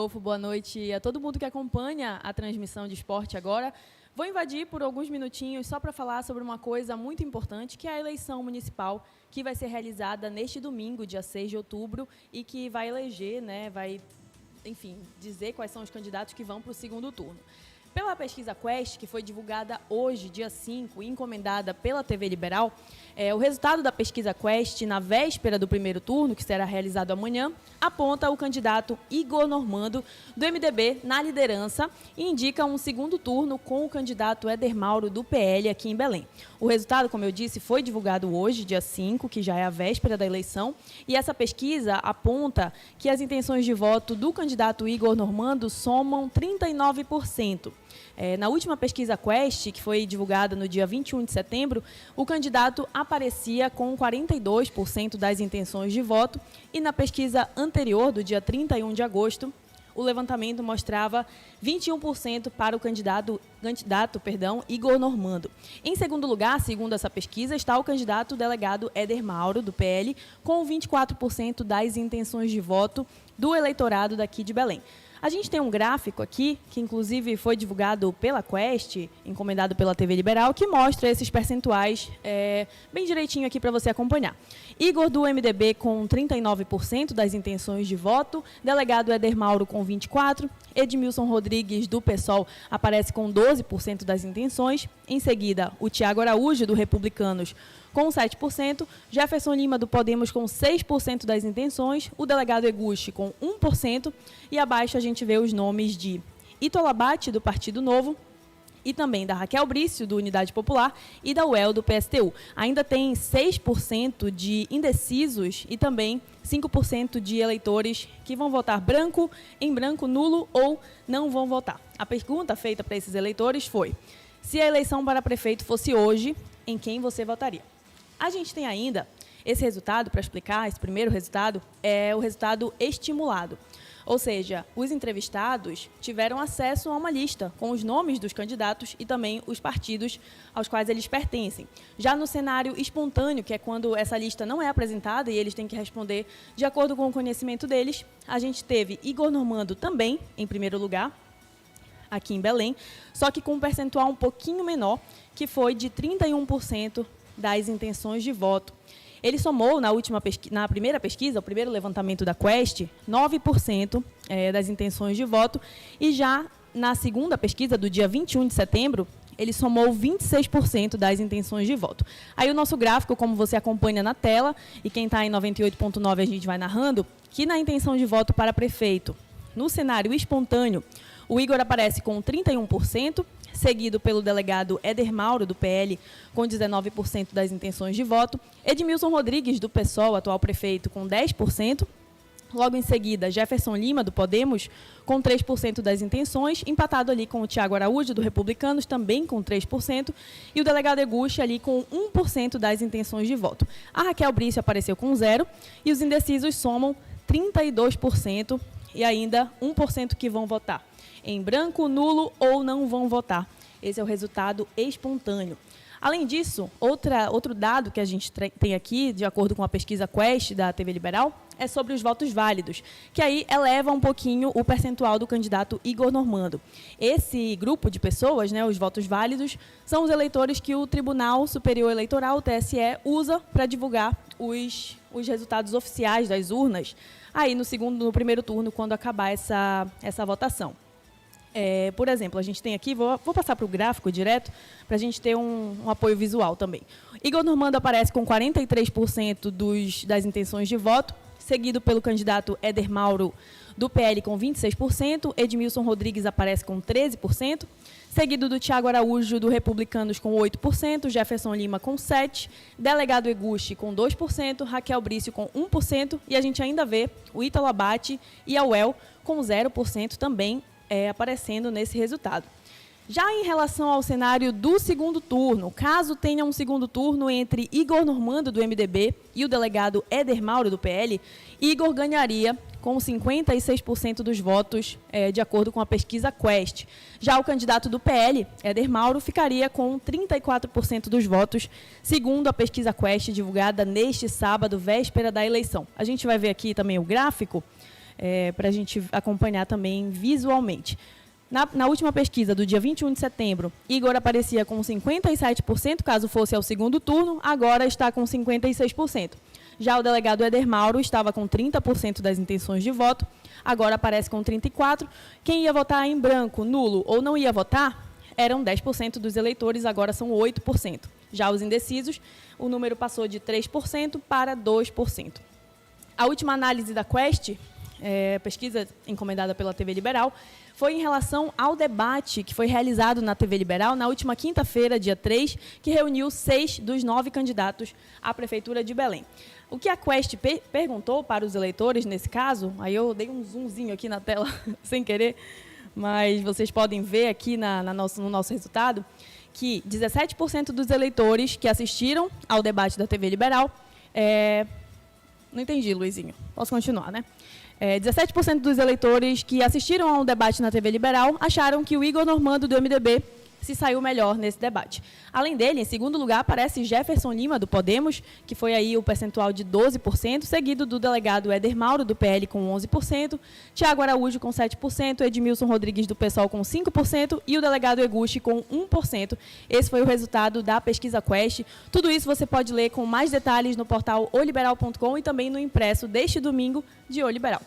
Rodolfo, boa noite a todo mundo que acompanha a transmissão de esporte agora. Vou invadir por alguns minutinhos só para falar sobre uma coisa muito importante, que é a eleição municipal, que vai ser realizada neste domingo, dia 6 de outubro, e que vai eleger, enfim, dizer quais são os candidatos que vão para o segundo turno. Pela pesquisa Quest, que foi divulgada hoje, dia 5, e encomendada pela TV Liberal, o resultado da pesquisa Quest, na véspera do primeiro turno, que será realizado amanhã, aponta o candidato Igor Normando, do MDB, na liderança e indica um segundo turno com o candidato Éder Mauro, do PL, aqui em Belém. O resultado, como eu disse, foi divulgado hoje, dia 5, que já é a véspera da eleição, e essa pesquisa aponta que as intenções de voto do candidato Igor Normando somam 39%. Na última pesquisa Quest, que foi divulgada no dia 21 de setembro, o candidato aparecia com 42% das intenções de voto e na pesquisa anterior, do dia 31 de agosto, o levantamento mostrava 21% para o candidato Igor Normando. Em segundo lugar, segundo essa pesquisa, está o candidato delegado Éder Mauro, do PL, com 24% das intenções de voto do eleitorado daqui de Belém. A gente tem um gráfico aqui, que inclusive foi divulgado pela Quest, encomendado pela TV Liberal, que mostra esses percentuais bem direitinho aqui para você acompanhar. Igor, do MDB, com 39% das intenções de voto, delegado Éder Mauro com 24%, Edmilson Rodrigues, do PSOL, aparece com 12% das intenções, em seguida o Tiago Araújo, do Republicanos, com 7%, Jefferson Lima, do Podemos, com 6% das intenções, o delegado Eguchi, com 1%, e abaixo a gente vê os nomes de Ito Labate, do Partido Novo, e também da Raquel Brício, do Unidade Popular, e da UEL, do PSTU. Ainda tem 6% de indecisos e também 5% de eleitores que vão votar branco, em branco, nulo ou não vão votar. A pergunta feita para esses eleitores foi: se a eleição para prefeito fosse hoje, em quem você votaria? A gente tem ainda esse resultado, para explicar, esse primeiro resultado, é o resultado estimulado. Ou seja, os entrevistados tiveram acesso a uma lista com os nomes dos candidatos e também os partidos aos quais eles pertencem. Já no cenário espontâneo, que é quando essa lista não é apresentada e eles têm que responder de acordo com o conhecimento deles, a gente teve Igor Normando também, em primeiro lugar, aqui em Belém, só que com um percentual um pouquinho menor, que foi de 31% das intenções de voto. Ele somou, na primeira pesquisa, o primeiro levantamento da Quest, 9% das intenções de voto, e já na segunda pesquisa, do dia 21 de setembro, ele somou 26% das intenções de voto. Aí o nosso gráfico, como você acompanha na tela, e quem está em 98.9 a gente vai narrando, que na intenção de voto para prefeito, no cenário espontâneo, o Igor aparece com 31%, seguido pelo delegado Éder Mauro, do PL, com 19% das intenções de voto, Edmilson Rodrigues, do PSOL, atual prefeito, com 10%, logo em seguida, Jefferson Lima, do Podemos, com 3% das intenções, empatado ali com o Tiago Araújo, do Republicanos, também com 3%, e o delegado Eguchi ali com 1% das intenções de voto. A Raquel Brício apareceu com 0%, e os indecisos somam 32%, e ainda 1% que vão votar em branco, nulo ou não vão votar. Esse é o resultado espontâneo. Além disso, outro dado que a gente tem aqui, de acordo com a pesquisa Quest da TV Liberal, é sobre os votos válidos, que aí eleva um pouquinho o percentual do candidato Igor Normando. Esse grupo de pessoas, os votos válidos, são os eleitores que o Tribunal Superior Eleitoral, o TSE, usa para divulgar os resultados oficiais das urnas, aí no primeiro turno, quando acabar essa votação. Por exemplo, a gente tem aqui, vou passar para o gráfico direto, para a gente ter um apoio visual também. Igor Normando aparece com 43% das intenções de voto, seguido pelo candidato Éder Mauro, do PL, com 26%, Edmilson Rodrigues aparece com 13%, seguido do Tiago Araújo, do Republicanos, com 8%, Jefferson Lima com 7%, delegado Eguchi com 2%, Raquel Brício com 1%, e a gente ainda vê o Ito Labate e a UEL com 0% também, aparecendo nesse resultado. Já em relação ao cenário do segundo turno, caso tenha um segundo turno entre Igor Normando, do MDB, e o delegado Éder Mauro, do PL, Igor ganharia com 56% dos votos, de acordo com a pesquisa Quest. Já o candidato do PL, Éder Mauro, ficaria com 34% dos votos, segundo a pesquisa Quest, divulgada neste sábado, véspera da eleição. A gente vai ver aqui também o gráfico, para a gente acompanhar também visualmente. Na última pesquisa, do dia 21 de setembro, Igor aparecia com 57%, caso fosse ao segundo turno, agora está com 56%. Já o delegado Éder Mauro estava com 30% das intenções de voto, agora aparece com 34%. Quem ia votar em branco, nulo ou não ia votar, eram 10% dos eleitores, agora são 8%. Já os indecisos, o número passou de 3% para 2%. A última análise da Quest, pesquisa encomendada pela TV Liberal, foi em relação ao debate que foi realizado na TV Liberal na última quinta-feira, dia 3, que reuniu 6 dos 9 candidatos à Prefeitura de Belém. O que a Quest perguntou para os eleitores, nesse caso, aí eu dei um zoomzinho aqui na tela, sem querer, mas vocês podem ver aqui no nosso resultado, que 17% dos eleitores que assistiram ao debate da TV Liberal... Não entendi, Luizinho. Posso continuar, né? 17% dos eleitores que assistiram ao debate na TV Liberal acharam que o Igor Normando, do MDB, se saiu melhor nesse debate. Além dele, em segundo lugar, aparece Jefferson Lima, do Podemos, que foi aí o percentual de 12%, seguido do delegado Éder Mauro, do PL, com 11%, Tiago Araújo, com 7%, Edmilson Rodrigues, do PSOL, com 5%, e o delegado Eguchi, com 1%. Esse foi o resultado da pesquisa Quest. Tudo isso você pode ler com mais detalhes no portal oliberal.com e também no impresso deste domingo de O Liberal.